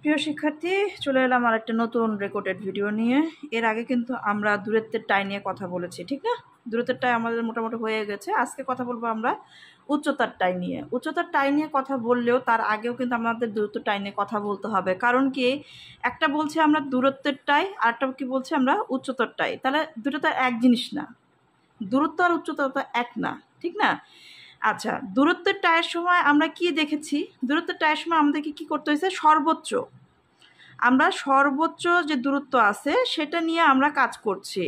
প্রিয় শিক্ষার্থী, চলে এলাম আর একটা নতুন রেকর্ডেড ভিডিও নিয়ে। এর আগে কিন্তু আমরা দূরত্বের টাই নিয়ে কথা বলেছি, ঠিক না? দূরত্বের টাই আমাদের মোটামুটি হয়ে গেছে। আজকে কথা বলবো আমরা উচ্চতার টাই নিয়ে। উচ্চতার টাই নিয়ে কথা বললেও তার আগেও কিন্তু আমাদের দূরত্ব টাই নিয়ে কথা বলতে হবে। কারণ কি, একটা বলছে আমরা দূরত্বের টাই, আরেকটা কি বলছে আমরা উচ্চতার টাই। তাহলে দুটো তো এক জিনিস না, দূরত্ব আর উচ্চতা তো এক না, ঠিক না? আচ্ছা, দূরত্বের টায়ের সময় আমরা কি দেখেছি? দূরত্বের টায়ের সময় আমাদেরকে কি করতে হয়েছে? সর্বোচ্চ যে দূরত্ব আছে সেটা নিয়ে আমরা কাজ করছি।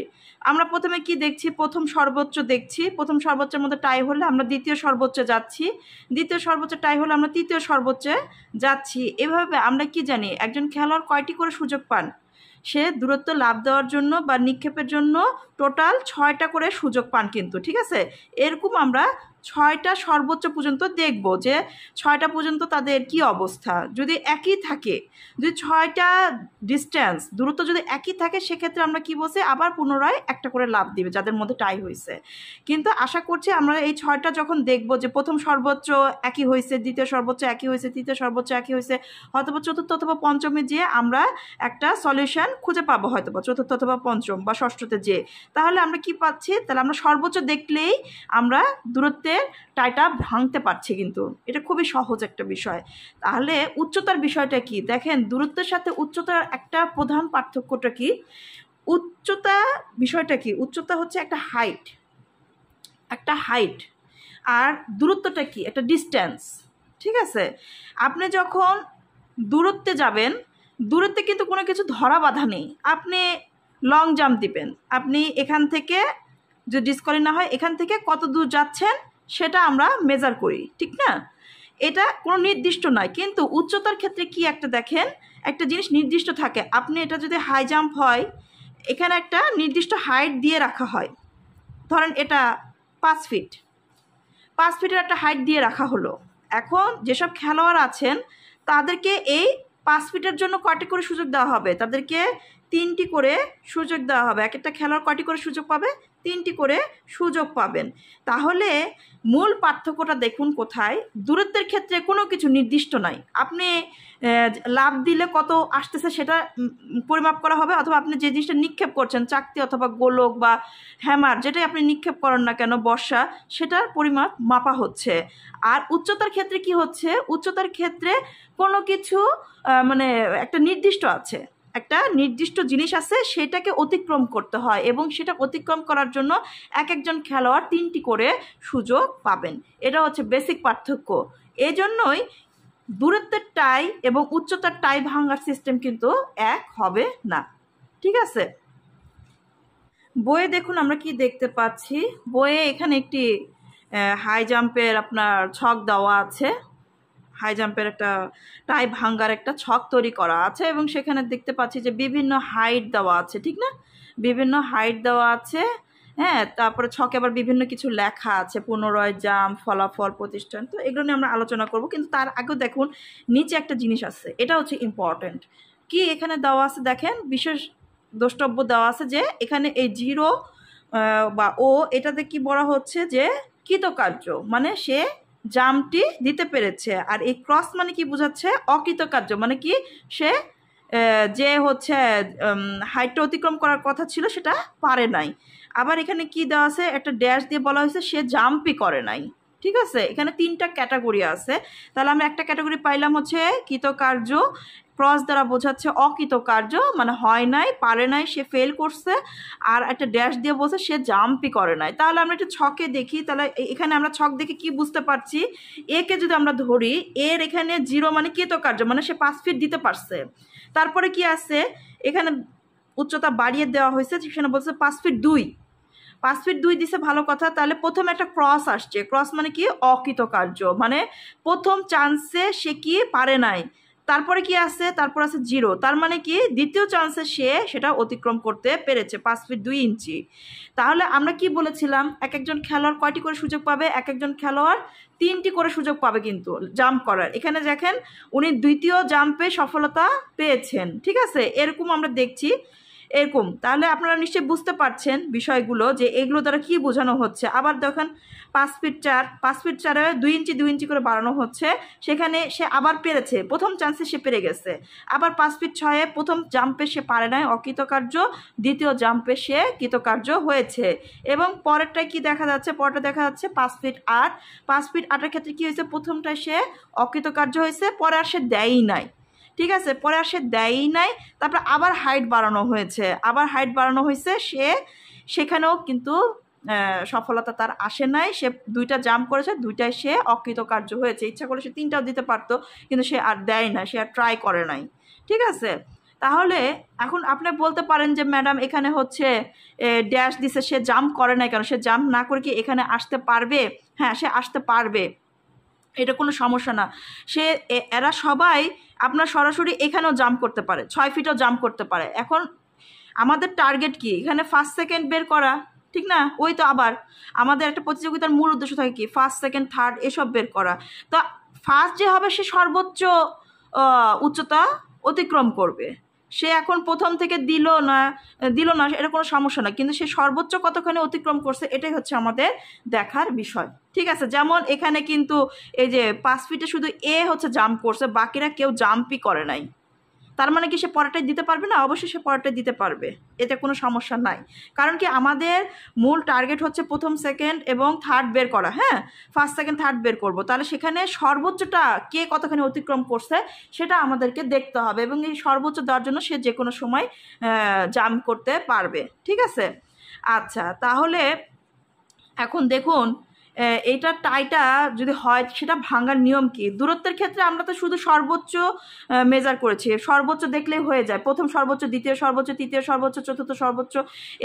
আমরা প্রথমে কি দেখছি? প্রথম সর্বোচ্চ দেখছি। প্রথম সর্বোচ্চের মধ্যে টাই হলে আমরা দ্বিতীয় সর্বোচ্চে যাচ্ছি, দ্বিতীয় সর্বোচ্চ টাই হলে আমরা তৃতীয় সর্বোচ্চে যাচ্ছি। এভাবে আমরা কি জানি, একজন খেলোয়াড় কয়টি করে সুযোগ পান? সে দূরত্ব লাভ দেওয়ার জন্য বা নিক্ষেপের জন্য টোটাল 6টা করে সুযোগ পান কিন্তু, ঠিক আছে? এরকম আমরা 6টা সর্বোচ্চ পর্যন্ত দেখব যে 6টা পর্যন্ত তাদের কি অবস্থা। যদি একই থাকে, যদি 6টা ডিস্টেন্স দূরত্ব যদি একই থাকে, সেক্ষেত্রে আমরা কি বলছি, আবার পুনরায় একটা করে লাভ দিবে যাদের মধ্যে টাই হয়েছে। কিন্তু আশা করছি আমরা এই 6টা যখন দেখব যে প্রথম সর্বোচ্চ একই হয়েছে, দ্বিতীয় সর্বোচ্চ একই হয়েছে, তৃতীয় সর্বোচ্চ একই হয়েছে, হয়তোবা চতুর্থ অথবা পঞ্চমে যেয়ে আমরা একটা সলিউশন খুঁজে পাবো, হয়তোবা চতুর্থ অথবা পঞ্চম বা ষষ্ঠতে যেয়ে। তাহলে আমরা কি পাচ্ছি? তাহলে আমরা সর্বোচ্চ দেখলেই আমরা দূরত্বের টাইটা ভাঙতে পারছি। কিন্তু এটা খুবই সহজ একটা বিষয়। তাহলে উচ্চতার বিষয়টা কি দেখেন, দূরত্বের সাথে উচ্চতার একটা প্রধান পার্থক্যটা কি? উচ্চতা বিষয়টা কি? উচ্চতা হচ্ছে একটা হাইট, আর দূরত্বটা কি? একটা ডিস্টেন্স, ঠিক আছে? আপনি যখন দূরত্বে যাবেন, দূরত্বে কিন্তু কোনো কিছু ধরা বাঁধা নেই। আপনি লং জাম্প দিবেন, আপনি এখান থেকে যদি ডিসকোয়ালি না হয়, এখান থেকে কত দূর যাচ্ছেন সেটা আমরা মেজার করি, ঠিক না? এটা কোনো নির্দিষ্ট নয়। কিন্তু উচ্চতার ক্ষেত্রে কি একটা দেখেন, একটা জিনিস নির্দিষ্ট থাকে। আপনি এটা যদি হাই জাম্প হয়, এখানে একটা নির্দিষ্ট হাইট দিয়ে রাখা হয়। ধরেন এটা 5 ফিট, 5 ফিটের একটা হাইট দিয়ে রাখা হলো। এখন যেসব খেলোয়াড় আছেন তাদেরকে এই 5 ফিটের জন্য কয়টি করে সুযোগ দেওয়া হবে? তাদেরকে 3টি করে সুযোগ দেওয়া হবে। এক একটা খেলোয়াড় কয়টি করে সুযোগ পাবে? 3টি করে সুযোগ পাবেন। তাহলে মূল পার্থক্যটা দেখুন কোথায়। দূরত্বের ক্ষেত্রে কোনো কিছু নির্দিষ্ট নাই। আপনি লাভ দিলে কত আসতেছে সেটা পরিমাপ করা হবে, অথবা আপনি যে জিনিসটা নিক্ষেপ করছেন, চাকতি অথবা গোলক বা হ্যামার, যেটাই আপনি নিক্ষেপ করেন না কেন, বর্ষা, সেটার পরিমাপ মাপা হচ্ছে। আর উচ্চতার ক্ষেত্রে কি হচ্ছে? উচ্চতার ক্ষেত্রে কোনো কিছু মানে একটা নির্দিষ্ট আছে, একটা নির্দিষ্ট জিনিস আছে, সেটাকে অতিক্রম করতে হয়, এবং সেটা অতিক্রম করার জন্য এক একজন খেলোয়াড় 3টি করে সুযোগ পাবেন। এটা হচ্ছে বেসিক পার্থক্য। এজন্যই দূরত্বের টাই এবং উচ্চতার টাই ভাঙার সিস্টেম কিন্তু এক হবে না, ঠিক আছে? বইয়ে দেখুন আমরা কি দেখতে পাচ্ছি। বইয়ে এখানে একটি হাই জাম্পের আপনার ছক দেওয়া আছে। হাই জাম্পের একটা টাই ভাঙ্গার একটা ছক তৈরি করা আছে, এবং সেখানে দেখতে পাচ্ছি যে বিভিন্ন হাইট দেওয়া আছে, ঠিক না? বিভিন্ন হাইট দেওয়া আছে। হ্যাঁ, তারপরে ছকে আবার বিভিন্ন কিছু লেখা আছে, পুনরায় জাম্প, ফলাফল, প্রতিষ্ঠান। তো এগুলো নিয়ে আমরা আলোচনা করব, কিন্তু তার আগেও দেখুন নিচে একটা জিনিস আছে, এটা হচ্ছে ইম্পর্টেন্ট। কি এখানে দেওয়া আছে দেখেন, বিশেষ দ্রষ্টব্য দেওয়া আছে যে এখানে এই 0 বা ও, এটাতে কি বলা হচ্ছে যে কৃতকার্য, মানে সে জাম্পটি দিতে পেরেছে। আর এই ক্রস মানে কি বোঝাচ্ছে? অকৃতকার্য, মানে কি সে যে হচ্ছে হাইটটা অতিক্রম করার কথা ছিল সেটা পারে নাই। আবার এখানে কি দেওয়া আছে? একটা ড্যাশ দিয়ে বলা হয়েছে সে জাম্পই করে নাই, ঠিক আছে? এখানে 3টা ক্যাটাগরি আছে। তাহলে আমরা একটা ক্যাটাগরি পাইলাম হচ্ছে কৃতকার্য, ক্রস দ্বারা বোঝাচ্ছে অকৃতকার্য, মানে হয় নাই, পারে নাই, সে ফেল করছে। আর একটা ড্যাশ দিয়ে বলছে সে জাম্পই করে নাই। তাহলে আমরা একটু ছকে দেখি। তাহলে এখানে আমরা ছক দেখে কি বুঝতে পারছি? একে যদি আমরা ধরি, এর এখানে 0 মানে কৃতকার্য, মানে সে 5 ফিট দিতে পারছে। তারপরে কি আছে? এখানে উচ্চতা বাড়িয়ে দেওয়া হয়েছে, সেখানে বলছে 5 ফিট 2, 5 ফিট 2 দিছে, ভালো কথা। তাহলে প্রথমে একটা ক্রস আসছে, ক্রস মানে কি? অকৃতকার্য, মানে প্রথম চান্সে সে কি পারে নাই। তারপরে কি আছে? তারপর আছে 0, তার মানে কি দ্বিতীয় চান্সে সে সেটা অতিক্রম করতে পেরেছে 5 ফিট 2 ইঞ্চি। তাহলে আমরা কি বলেছিলাম, এক একজন খেলোয়াড় কয়টি করে সুযোগ পাবে? এক একজন খেলোয়াড় 3টি করে সুযোগ পাবে কিন্তু জাম্প করার। এখানে দেখেন উনি দ্বিতীয় জাম্পে সফলতা পেয়েছেন, ঠিক আছে? এরকম আমরা দেখছি। এরকম। তাহলে আপনারা নিশ্চয়ই বুঝতে পারছেন বিষয়গুলো যে এগুলো দ্বারা কি বোঝানো হচ্ছে। আবার দেখেন 5 ফিট 4, 5 ফিট 4-এ 2 ইঞ্চি 2 ইঞ্চি করে বাড়ানো হচ্ছে, সেখানে সে আবার পেরেছে, প্রথম চান্সে সে পেরে গেছে। আবার 5 ফিট 6-এ প্রথম জাম্পে সে পারে নাই, অকৃতকার্য, দ্বিতীয় জাম্পে সে কৃতকার্য হয়েছে। এবং পরেরটায় কি দেখা যাচ্ছে, পরেরটা দেখা যাচ্ছে 5 ফিট 8, 5 ফিট 8-এর ক্ষেত্রে কি হয়েছে, প্রথমটায় সে অকৃতকার্য হয়েছে, পরে আর সে দেয়ই নাই, ঠিক আছে, পরে আর সে দেয়ই নাই। তারপর আবার হাইট বাড়ানো হয়েছে, আবার হাইট বাড়ানো হয়েছে, সে সেখানেও কিন্তু সফলতা তার আসে নাই। সে 2টা জাম্প করেছে, 2টায় সে অকৃতকার্য হয়েছে। ইচ্ছা করে সে 3টাও দিতে পারতো, কিন্তু সে আর দেয় না, সে আর ট্রাই করে নাই, ঠিক আছে। তাহলে এখন আপনি বলতে পারেন যে ম্যাডাম এখানে হচ্ছে ড্যাশ দিছে, সে জাম্প করে নাই কেন, সে জাম্প না করে কি এখানে আসতে পারবে? হ্যাঁ, সে আসতে পারবে, এটা কোনো সমস্যা না। এরা সবাই আপনার সরাসরি এখানেও জাম্প করতে পারে, 6 ফিটও জাম্প করতে পারে। এখন আমাদের টার্গেট কি, এখানে ফার্স্ট সেকেন্ড বের করা, ঠিক না? ওই তো আবার আমাদের একটা প্রতিযোগিতার মূল উদ্দেশ্য থাকে কি, ফার্স্ট সেকেন্ড থার্ড এসব বের করা। তো ফার্স্ট যে হবে সে সর্বোচ্চ উচ্চতা অতিক্রম করবে। সে এখন প্রথম থেকে দিল না এটা কোনো সমস্যা না, কিন্তু সে সর্বোচ্চ কতখানি অতিক্রম করছে এটাই হচ্ছে আমাদের দেখার বিষয়, ঠিক আছে। যেমন এখানে কিন্তু এই যে 5 ফিটে শুধু এ হচ্ছে জাম্প করছে, বাকিরা কেউ জাম্পই করে নাই। তার মানে কি সে পরেরটাই দিতে পারবে না? অবশ্যই সে পরেরটাই দিতে পারবে, এতে কোনো সমস্যা নাই। কারণ কি আমাদের মূল টার্গেট হচ্ছে প্রথম সেকেন্ড এবং থার্ড বের করা। হ্যাঁ, ফার্স্ট সেকেন্ড থার্ড বের করব, তাহলে সেখানে সর্বোচ্চটা কে কতখানি অতিক্রম করছে সেটা আমাদেরকে দেখতে হবে, এবং এই সর্বোচ্চ দেওয়ার জন্য সে যে কোনো সময় জাম্প করতে পারবে, ঠিক আছে। আচ্ছা, তাহলে এখন দেখুন এইটা টাইটা যদি হয় সেটা ভাঙার নিয়ম কি। দূরত্বের ক্ষেত্রে আমরা তো শুধু সর্বোচ্চ মেজার করেছি, সর্বোচ্চ দেখলেই হয়ে যায়, প্রথম সর্বোচ্চ, দ্বিতীয় সর্বোচ্চ, তৃতীয় সর্বোচ্চ, চতুর্থ সর্বোচ্চ,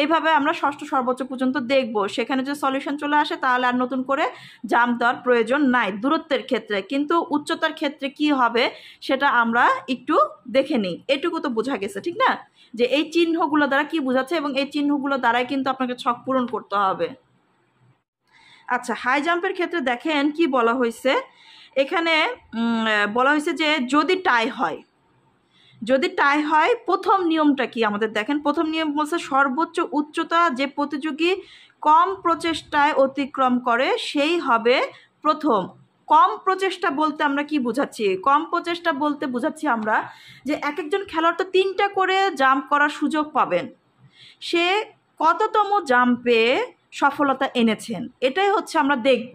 এইভাবে আমরা ষষ্ঠ সর্বোচ্চ পর্যন্ত দেখব। সেখানে যদি সলিউশন চলে আসে তাহলে আর নতুন করে জাম্প দেওয়ার প্রয়োজন নাই দূরত্বের ক্ষেত্রে। কিন্তু উচ্চতার ক্ষেত্রে কি হবে সেটা আমরা একটু দেখে নিই। এটুকু তো বোঝা গেছে, ঠিক না, যে এই চিহ্নগুলো দ্বারা কি বোঝাচ্ছে, এবং এই চিহ্নগুলো দ্বারাই কিন্তু আপনাকে ছক পূরণ করতে হবে। আচ্ছা, হাই জাম্পের ক্ষেত্রে দেখেন কি বলা হয়েছে, এখানে বলা হয়েছে যে যদি টাই হয়, যদি টাই হয় প্রথম নিয়মটা কি আমাদের দেখেন। প্রথম নিয়ম বলছে সর্বোচ্চ উচ্চতা যে প্রতিযোগী কম প্রচেষ্টায় অতিক্রম করে সেই হবে প্রথম। কম প্রচেষ্টা বলতে আমরা কি বোঝাচ্ছি? কম প্রচেষ্টা বলতে বোঝাচ্ছি আমরা যে এক একজন খেলোয়াড় তো 3টা করে জাম্প করার সুযোগ পাবেন, সে কততম জাম্পে সফলতা এনেছেন এটাই হচ্ছে আমরা দেখব,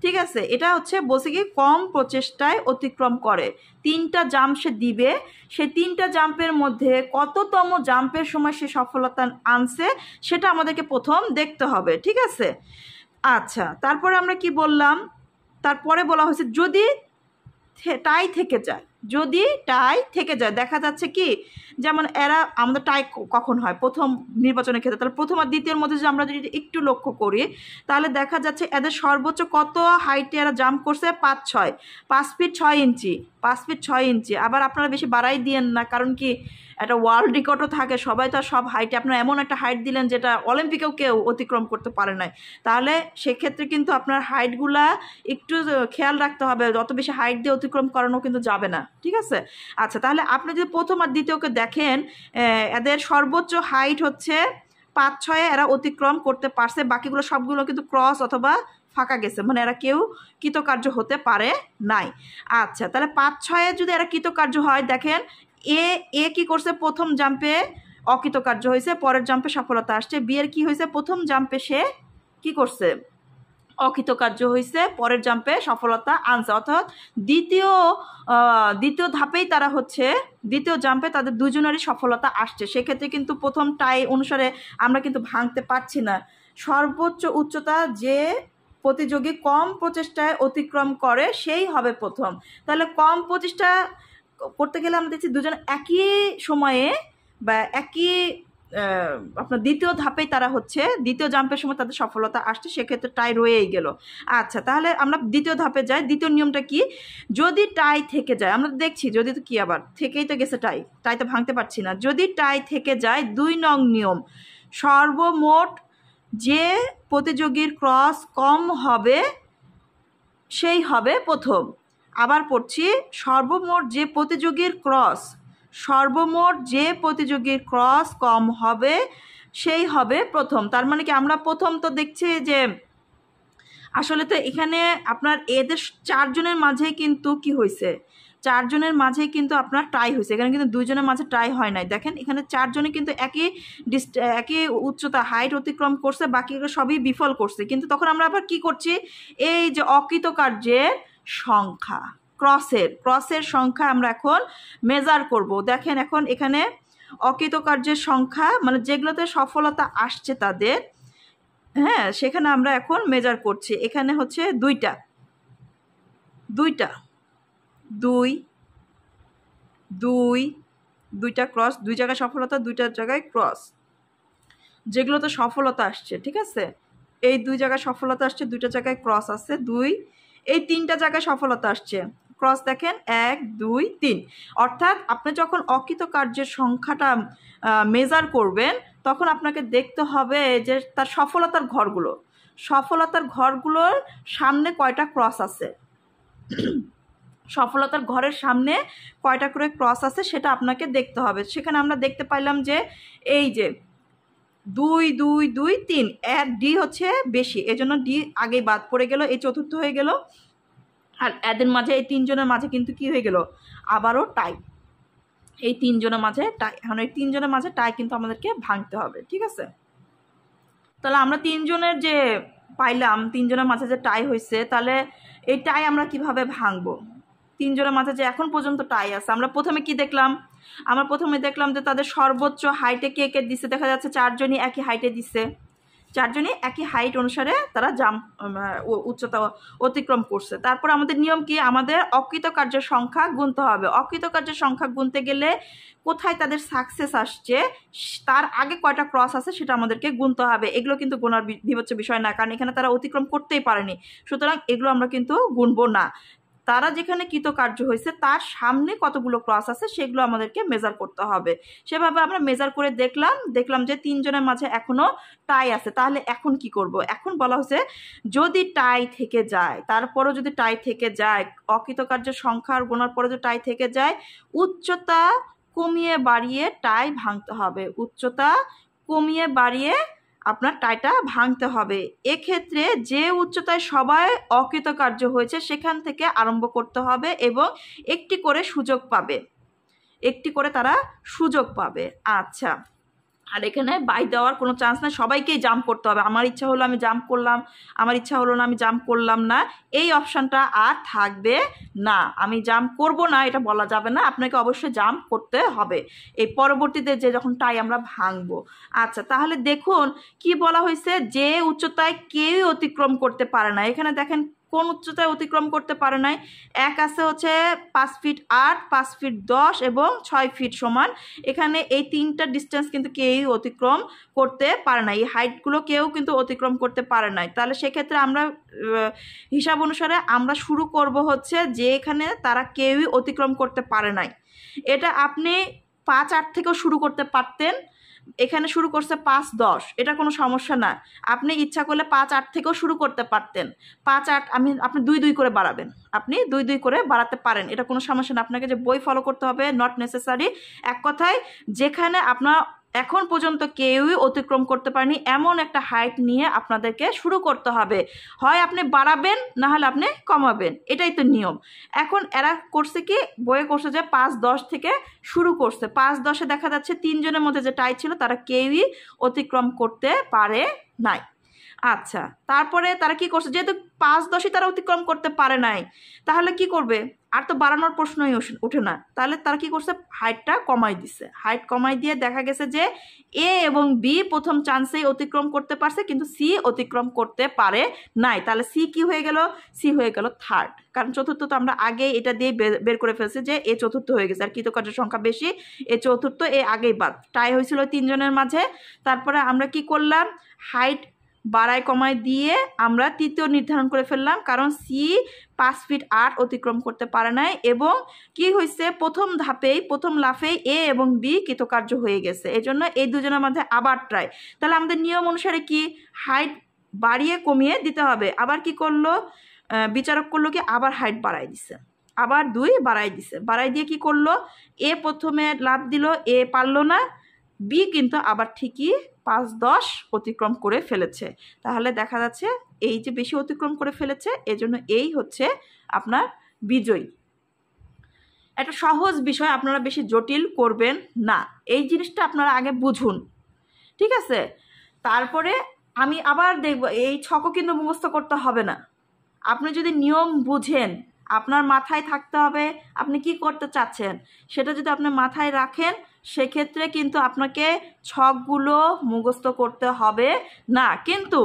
ঠিক আছে। এটা হচ্ছে বলছে কি কম প্রচেষ্টায় অতিক্রম করে, 3টা জাম্প সে দিবে, সে 3টা জাম্পের মধ্যে কততম জাম্পের সময় সে সফলতা আনছে সেটা আমাদেরকে প্রথম দেখতে হবে, ঠিক আছে। আচ্ছা, তারপরে আমরা কি বললাম, তারপরে বলা হয়েছে যদি টাই থেকে যায়, যদি টাই থেকে যায়, দেখা যাচ্ছে কি যেমন এরা আমাদের টাই কখন হয় প্রথম নির্বাচনের ক্ষেত্রে, তাহলে প্রথম আর দ্বিতীয়র মধ্যে যদি আমরা যদি একটু লক্ষ্য করি তাহলে দেখা যাচ্ছে এদের সর্বোচ্চ কত হাইটে এরা জাম্প করছে, 5 ফিট 6 ইঞ্চি, 5 ফিট 6 ইঞ্চি। আবার আপনারা বেশি বাড়াই দিয়েন না, কারণ কি একটা ওয়ার্ল্ড রেকর্ডও থাকে, সবাই তো সব হাইটে, আপনারা এমন একটা হাইট দিলেন যেটা অলিম্পিকেও কেউ অতিক্রম করতে পারে নাই, তাহলে সেক্ষেত্রে কিন্তু আপনার হাইটগুলা একটু খেয়াল রাখতে হবে, যত বেশি হাইট দিয়ে অতিক্রম করানো কিন্তু যাবে না, ঠিক আছে। আচ্ছা, তাহলে আপনি যদি প্রথম আর দ্বিতীয়কে দেখেন এদের সর্বোচ্চ হাইট হচ্ছে 5-6 এরা অতিক্রম করতে পারছে, বাকিগুলো সবগুলো কিন্তু ক্রস অথবা ফাঁকা গেছে, মানে এরা কেউ কৃতকার্য হতে পারে নাই। আচ্ছা, তাহলে 5-6 যদি এরা কৃতকার্য হয়, দেখেন এ কি করছে, প্রথম জাম্পে অকৃতকার্য হয়েছে, পরের জাম্পে সফলতা আসছে। বি এর কি হয়েছে, প্রথম জাম্পে সে কি করছে, অকৃতকার্য হয়েছে, পরের জাম্পে সফলতা আনছে, অর্থাৎ দ্বিতীয় ধাপেই তারা হচ্ছে, দ্বিতীয় জাম্পে তাদের দুজনেরই সফলতা আসছে। সেক্ষেত্রে কিন্তু প্রথম টাই অনুসারে আমরা কিন্তু ভাঙতে পারছি না। সর্বোচ্চ উচ্চতা যে প্রতিযোগী কম প্রচেষ্টায় অতিক্রম করে সেই হবে প্রথম। তাহলে কম প্রচেষ্টা করতে গেলে আমরা দেখছি দুজন একই সময়ে বা একই আপনার দ্বিতীয় ধাপেই তারা হচ্ছে, দ্বিতীয় জাম্পের সময় তাদের সফলতা আসছে, সেক্ষেত্রে টাই রয়েই গেল। আচ্ছা, তাহলে আমরা দ্বিতীয় ধাপে যাই। দ্বিতীয় নিয়মটা কি, যদি টাই থেকে যায়, আমরা দেখছি যদি তো কি আবার থেকেই তো গেছে, টাই তো ভাঙতে পারছি না। যদি টাই থেকে যায়, 2 নং নিয়ম, সর্বমোট যে প্রতিযোগীর ক্রস কম হবে সেই হবে প্রথম। আবার পড়ছি, সর্বমোট যে প্রতিযোগীর ক্রস সর্বমোট যে প্রতিযোগীর ক্রস কম হবে সেই হবে প্রথম। তার মানে কি আমরা প্রথম তো দেখছি যে আসলে তো এখানে আপনার এদের 4 জনের মাঝেই কিন্তু কি হয়েছে, 4 জনের মাঝেই কিন্তু আপনার টাই হয়েছে। এখানে কিন্তু 2 জনের মাঝে টাই হয় নাই। দেখেন এখানে 4 জনে কিন্তু একই উচ্চতা হাইট অতিক্রম করছে, বাকি সবই বিফল করছে। কিন্তু তখন আমরা আবার কি করছি, এই যে অকৃতকার্যের সংখ্যা, ক্রসের সংখ্যা আমরা এখন মেজার করব। দেখেন এখন এখানে অকৃতকার্যের সংখ্যা মানে যেগুলোতে সফলতা আসছে তাদের, হ্যাঁ, সেখানে আমরা এখন মেজার করছি। এখানে হচ্ছে দুইটা ক্রস, 2 জায়গায় সফলতা, 2টা জায়গায় ক্রস, যেগুলোতে সফলতা আসছে, ঠিক আছে। এই 2 জায়গায় সফলতা আসছে, 2টা জায়গায় ক্রস আছে, 2 এই 3টা জায়গায় সফলতা আসছে, ক্রস দেখেন 1 2 3। অর্থাৎ আপনি যখন অকৃতকার্যের সংখ্যাটা মেজার করবেন তখন আপনাকে দেখতে হবে যে তার সফলতার ঘরগুলোর সামনে কয়টা ক্রস আছে, সফলতার ঘরের সামনে কয়টা করে ক্রস আছে সেটা আপনাকে দেখতে হবে। সেখানে আমরা দেখতে পাইলাম যে এই যে 2 2 2 3, এর ডি হচ্ছে বেশি, এজন্য ডি আগেই বাদ পড়ে গেল, এই চতুর্থ হয়ে গেল। আর এদের মাঝে এই 3 জনের মাঝে কিন্তু কি হয়ে গেল, আবারও টাই, এই 3 জনের মাঝে টাই। এখন এই 3 জনের মাঝে টাই কিন্তু আমাদেরকে ভাঙতে হবে, ঠিক আছে। তাহলে আমরা 3 জনের যে পাইলাম, 3 জনের মাঝে যে টাই হয়েছে, তাহলে এই টাই আমরা কিভাবে ভাঙবো? 3 জনের মাঝে যে এখন পর্যন্ত টাই আছে, আমরা প্রথমে কি দেখলাম, আমরা প্রথমে দেখলাম যে তাদের সর্বোচ্চ হাইটে কে কে দিচ্ছে, দেখা যাচ্ছে 4 জনই একই হাইটে দিচ্ছে, 4 জনই একই হাইট অনুসারে তারা উচ্চতা অতিক্রম করছে। তারপর আমাদের নিয়ম কি, আমাদের অকৃতকার্যের সংখ্যা গুনতে হবে। অকৃতকার্যের সংখ্যা গুনতে গেলে কোথায় তাদের সাকসেস আসছে, তার আগে কয়টা ক্রস আছে সেটা আমাদেরকে গুনতে হবে। এগুলো কিন্তু গোনার বিবেচ্য বিষয় না, কারণ এখানে তারা অতিক্রম করতেই পারেনি, সুতরাং এগুলো আমরা কিন্তু গুনবো না। তারা যেখানে কৃতকার্য হয়েছে তার সামনে কতগুলো ক্রস আছে সেগুলো আমাদেরকে মেজার করতে হবে। সেভাবে আমরা মেজার করে দেখলাম যে 3 জনের মাঝে এখনো টাই আছে। তাহলে এখন কি করব, এখন বলা হচ্ছে যদি টাই থেকে যায়, তারপরও যদি টাই থেকে যায়, অকৃতকার্যের সংখ্যার গোনার পরে যদি টাই থেকে যায়, উচ্চতা কমিয়ে বাড়িয়ে টাই ভাঙতে হবে, উচ্চতা কমিয়ে বাড়িয়ে আপনার টাইটা ভাঙতে হবে। এক্ষেত্রে যে উচ্চতায় সবাই অকৃতকার্য হয়েছে সেখান থেকে আরম্ভ করতে হবে এবং একটি করে তারা সুযোগ পাবে। আচ্ছা, আর এখানে বাই দেওয়ার কোনো চান্স নাই, সবাইকেই জাম্প করতে হবে। আমার ইচ্ছা হলো আমি জাম্প করলাম, আমার ইচ্ছা হলো না আমি জাম্প করলাম না, এই অপশানটা আর থাকবে না। আমি জাম্প করব না এটা বলা যাবে না, আপনাকে অবশ্যই জাম্প করতে হবে এই পরবর্তীতে যে যখন টাই আমরা ভাঙবো। আচ্ছা, তাহলে দেখুন কি বলা হয়েছে, যে উচ্চতায় কেউই অতিক্রম করতে পারে না। এখানে দেখেন কোন উচ্চতায় অতিক্রম করতে পারে নাই, এক আছে হচ্ছে 5 ফিট 8, 5 ফিট 10 এবং 6 ফিট সমান। এখানে এই 3টা ডিস্টেন্স কিন্তু কেউই অতিক্রম করতে পারে না, এই হাইটগুলো কেউ কিন্তু অতিক্রম করতে পারে নাই। তাহলে সেক্ষেত্রে আমরা হিসাব অনুসারে আমরা শুরু করব হচ্ছে যে এখানে তারা কেউই অতিক্রম করতে পারে নাই। এটা আপনি 5 8 থেকেও শুরু করতে পারতেন, এখানে শুরু করছে 5 10, এটা কোনো সমস্যা না। আপনি ইচ্ছা করলে 5 8 থেকেও শুরু করতে পারতেন, 5 8 আপনি 2 2 করে বাড়াবেন, আপনি 2 2 করে বাড়াতে পারেন, এটা কোনো সমস্যা না। আপনাকে যে বই ফলো করতে হবে নট নেসেসারি। এক কথায় যেখানে আপনার এখন পর্যন্ত কেউই অতিক্রম করতে পারেনি এমন একটা হাইট নিয়ে আপনাদেরকে শুরু করতে হবে, হয় আপনি বাড়াবেন না হলে আপনি কমাবেন, এটাই তো নিয়ম। এখন এরা করছে কি, বইয়ে করছে যে 5 10 থেকে শুরু করছে, 5 10-এ দেখা যাচ্ছে 3 জনের মধ্যে যে টাই ছিল তারা কেউই অতিক্রম করতে পারে নাই। আচ্ছা, তারপরে তারা কি করছে, যেহেতু 5 10-ই তারা অতিক্রম করতে পারে নাই, তাহলে কি করবে, আর তো বাড়ানোর প্রশ্নই ওঠে না। তাহলে তারা কি করছে, হাইটটা কমাই দিছে, হাইট কমাই দিয়ে দেখা গেছে যে এ এবং বি প্রথম চান্সেই অতিক্রম করতে পারছে কিন্তু সি অতিক্রম করতে পারে নাই। তাহলে সি কি হয়ে গেল, সি হয়ে গেল থার্ড, কারণ চতুর্থ তো আমরা আগে এটা দিয়ে বের করে ফেলছি যে এ চতুর্থ হয়ে গেছে, আর কৃতকার্যের সংখ্যা বেশি, এ চতুর্থ, এ আগেই বাদ, টাই হয়েছিল 3 জনের মাঝে। তারপরে আমরা কি করলাম, হাইট বাড়ায় কমায় দিয়ে আমরা তৃতীয় নির্ধারণ করে ফেললাম, কারণ সি 5 ফিট 8 অতিক্রম করতে পারে নাই এবং কি হয়েছে, প্রথম লাফেই এ এবং বি কৃতকার্য হয়ে গেছে, এজন্য এই দুজনের মধ্যে আবার ট্রাই। তাহলে আমাদের নিয়ম অনুসারে কি, হাইট বাড়িয়ে কমিয়ে দিতে হবে। আবার কি করলো বিচারক, করলো কি, আবার হাইট বাড়াই দিছে, আবার 2 বাড়াই দিছে, বাড়াই দিয়ে কি করলো, এ প্রথমে লাফ দিল, এ পারলো না, বি কিন্তু আবার ঠিকই 5-10 অতিক্রম করে ফেলেছে। তাহলে দেখা যাচ্ছে এই যে বেশি অতিক্রম করে ফেলেছে, এজন্য এই হচ্ছে আপনার বিজয়ী। একটা সহজ বিষয়, আপনারা বেশি জটিল করবেন না, এই জিনিসটা আপনারা আগে বুঝুন, ঠিক আছে? তারপরে আমি আবার দেখব, এই ছকও কিন্তু মুখস্থ করতে হবে না। আপনি যদি নিয়ম বুঝেন, আপনার মাথায় থাকতে হবে আপনি কি করতে চাচ্ছেন, সেটা যদি আপনি মাথায় রাখেন, সেক্ষেত্রে কিন্তু আপনাকে ছকগুলো মুখস্থ করতে হবে না। কিন্তু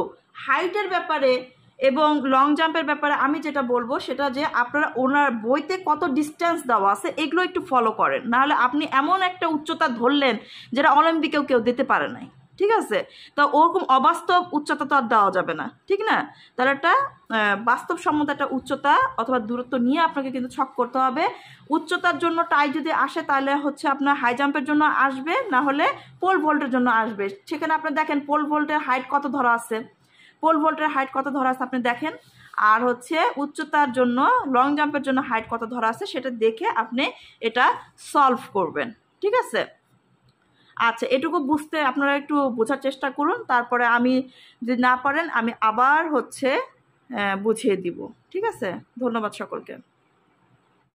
হাইটের ব্যাপারে এবং লং জাম্পের ব্যাপারে আমি যেটা বলবো সেটা যে আপনারা ওনার বইতে কত ডিস্টেন্স দেওয়া আছে এগুলো একটু ফলো করেন, নাহলে আপনি এমন একটা উচ্চতা ধরলেন যেটা অলিম্পিকেও কেউ দিতে পারে নাই, ঠিক আছে? তো ওরকম অবাস্তব উচ্চতা তো আর দেওয়া যাবে না, ঠিক না? তাহলে একটা বাস্তবসম্মত একটা উচ্চতা অথবা দূরত্ব নিয়ে আপনাকে কিন্তু ছক করতে হবে। উচ্চতার জন্য টাই যদি আসে তাহলে হচ্ছে আপনার হাই জাম্পের জন্য আসবে, না হলে পোল ভল্টের জন্য আসবে। সেখানে আপনি দেখেন পোল ভল্টের হাইট কত ধরা আছে, পোল ভল্টের হাইট কত ধরা আছে আপনি দেখেন, আর হচ্ছে উচ্চতার জন্য লং জাম্পের জন্য হাইট কত ধরা আছে সেটা দেখে আপনি এটা সলভ করবেন, ঠিক আছে? আচ্ছা, এটুকু বুঝতে আপনারা একটু বোঝার চেষ্টা করুন, তারপরে আমি যদি না পারেন আমি আবার হচ্ছে বুঝিয়ে দিব, ঠিক আছে? ধন্যবাদ সকলকে।